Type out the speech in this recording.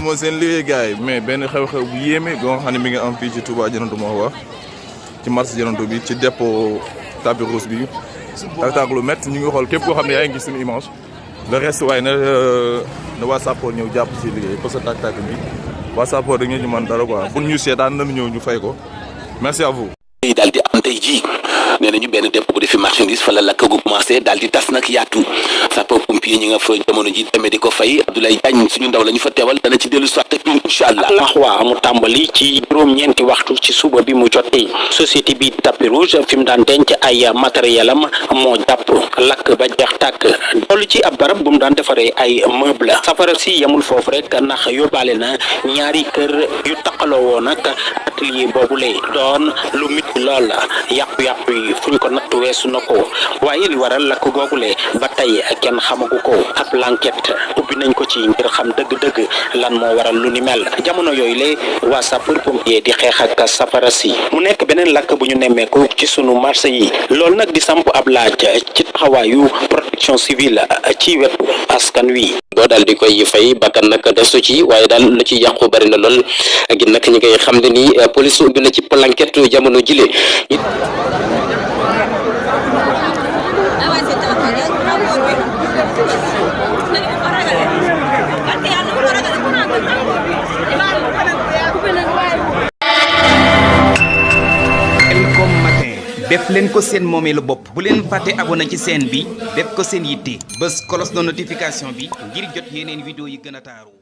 moo seen liggéey gars yi mais benn xew-xew bu yéeme ba nga xam ne mi ngi am fii ci Touba Jannatul Mahwa ci marché Jannatul bi ci dépôt tapis rouge bi tak lu métti ñu ngi xool képp koo xam ne yaa ngi gis suñu image le reste waaye na waa Sapor ñëw jàpp ci liggéey parce que tak bi waa Sapor dañu ñu mën dara quoi pour ñu seetaan nañu ñëw ñu fay ko merci à vous. daal di am tey jii nee nañu benn dépôt bu defi marchandise fa la lakk gu commencé daal di tas nag yaatu sapeur pompier ñi nga fa jamono ji demee di ko fay Abdoulaye Diagne suñu ndaw la ñu fa teewal dana ci dellu soit ak ñun incha allah. Mahwa mu tàmbali ci juróom-ñeenti waxtu ci suba bi mu jotee société bi tapis rouge fi mu daan denc ay matériel am moo jàpp lakk ba jeex tàkk toll ci ab barab bu mu daan defaree ay meuble safara si yemul foofu rek ndax yóbbaale na ñaari kër yu taqaloo woon nag atelier boobule doon lu mit lool yàqu-yàqu yi fuñ ko natt weesu na ko waaye li waral lakk googule ba tey kenn xamagu ko ab l'enquête ubbi nañ ko ci ngir xam dëgg-dëgg lan moo waral lu ni mel jamono yooyu le waa sapeur pompier di xeex ak safara si mu nekk beneen lakk bu ñu nemmeeku ci sunu marché yi loolu nag di samp ab laaj ci taxawaayu protection civile ci wetu askan wi. doo daal di koy fay bakkan nag desu ci waaye daal lu ci yàqu bari na lool gi nag ñi ngay xam ne ni police ubbi na ci planquette jamono jile. def leen ko seen moomeelu bopp bu leen fàtte abonné ci chaîne bi def ko seen yitte bës cloche de notification bi ngir jot yeneen vidéo yi gën a taaru